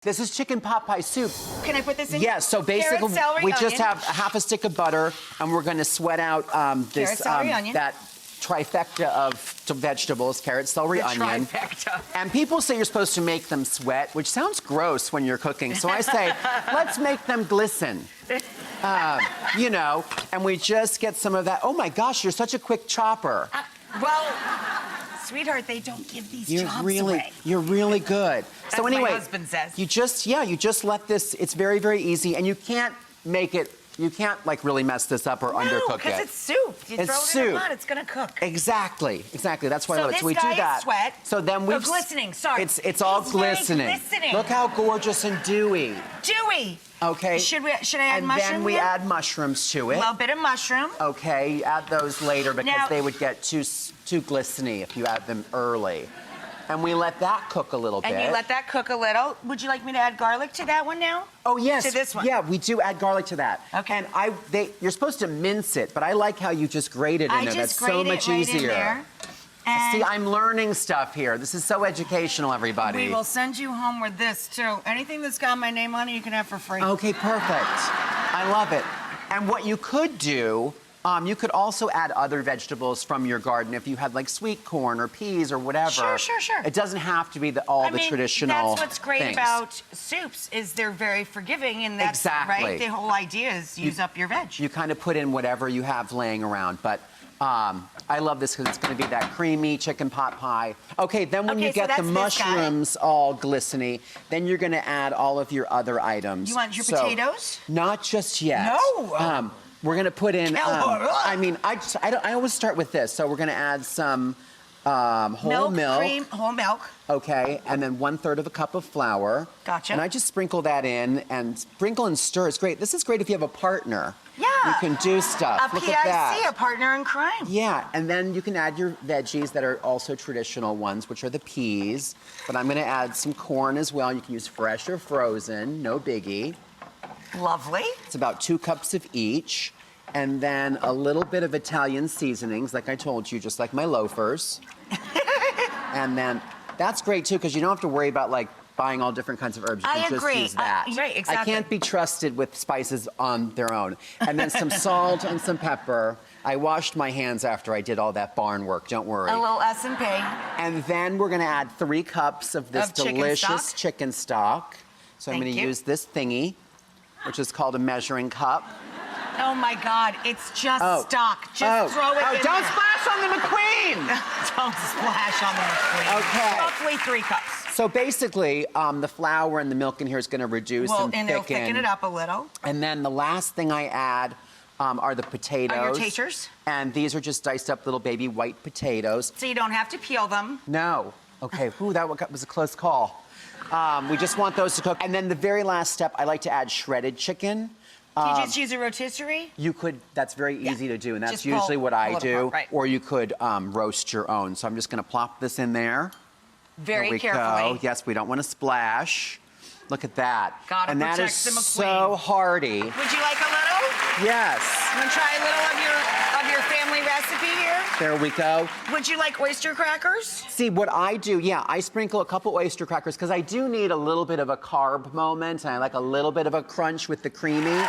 This is chicken pot pie soup. Can I put this in? Yes, so basically Carrot, celery, we just onion. have a half a stick of butter and we're gonna sweat out Carrot, celery, onion. that trifecta of vegetables, carrot, celery, onion. Trifecta. And people say you're supposed to make them sweat, which sounds gross when you're cooking. So I say, let's make them glisten. You know, and we just get some of that. Oh my gosh, you're such a quick chopper. Well, sweetheart, they don't give these chops away. You're really good. That's so anyway, my husband says. you just let this, it's very, very easy, and you can't make it, you can't like really mess this up or undercook it. No, because it's soup. You It's throw it soup. in a pot, it's gonna cook. Exactly. That's why I So love it. this So we guy do that. is sweat. So then we glistening, sorry. It's all He's very glistening. glistening. Look how gorgeous and dewy. Dewy. Okay. Should I add mushroom? And then we add mushrooms to it. A little bit of mushroom. Okay, you add those later because Now- they would get too glisteny if you add them early. And we let that cook a little bit. And you let that cook a little. Would you like me to add garlic to that one now? Oh, yes. To this one? Yeah, we do add garlic to that. Okay. And you're supposed to mince it, but I like how you just grate it in there. That's so much right easier. in there. And See, I'm learning stuff here. This is so educational, everybody. we will send you home with this, too. Anything that's got my name on it, you can have for free. Okay, perfect. I love it. And what you could do, you could also add other vegetables from your garden if you had like sweet corn or peas or whatever. Sure. It doesn't have to be all the traditional That's what's great things. about soups is they're very forgiving, and that's Exactly. right. The whole idea is use up your veg. You kind of put in whatever you have laying around, but I love this because it's going to be that creamy chicken pot pie. Okay, then when you so get the that's this guy. mushrooms all glistening, then you're going to add all of your other items. You want your potatoes? Not just yet. No. We're going to put in. Ugh. I always start with this. So we're going to add some whole milk. Cream, whole milk. Okay, and then 1/3 of a cup of flour. Gotcha. And I just sprinkle that in, and sprinkle and stir. It's great. This is great if you have a partner. Yeah. You can do stuff. A Look PIC, at that. a partner in crime. Yeah, and then you can add your veggies that are also traditional ones, which are the peas. But I'm gonna add some corn as well. You can use fresh or frozen, no biggie. Lovely. It's about 2 cups of each. And then a little bit of Italian seasonings, like I told you, just like my loafers. And then that's great too, because you don't have to worry about like buying all different kinds of herbs. You I can agree. just use that. Right, exactly. I can't be trusted with spices on their own. And then some salt and some pepper. I washed my hands after I did all that barn work, don't worry. A little S&P. And then we're gonna add 3 cups of this delicious chicken stock. So I'm gonna use this thingy, which is called a measuring cup. Oh my God, it's just stock. Just throw it in don't there. splash on the McQueen! Don't splash on the McQueen. Okay. Roughly 3 cups. So basically, the flour and the milk in here is gonna reduce and thicken. And it'll thicken it up a little. And then the last thing I add are the potatoes. Are your taters? And these are just diced up little baby white potatoes. So you don't have to peel them. No. Okay, ooh, that was a close call. We just want those to cook. And then the very last step, I like to add shredded chicken. Do you just use a rotisserie? You could, that's very easy to do, and that's Just usually what I pull it do. apart, right. Or you could roast your own. So I'm just gonna plop this in there. Very There we carefully. go. Yes, we don't want to splash. Look at that. Gotta and that protect is the McQueen. so hearty. Would you like a little? Yes. You want to try a little of your family recipe here? There we go. Would you like oyster crackers? See, what I do, I sprinkle a couple oyster crackers because I do need a little bit of a carb moment, and I like a little bit of a crunch with the creamy.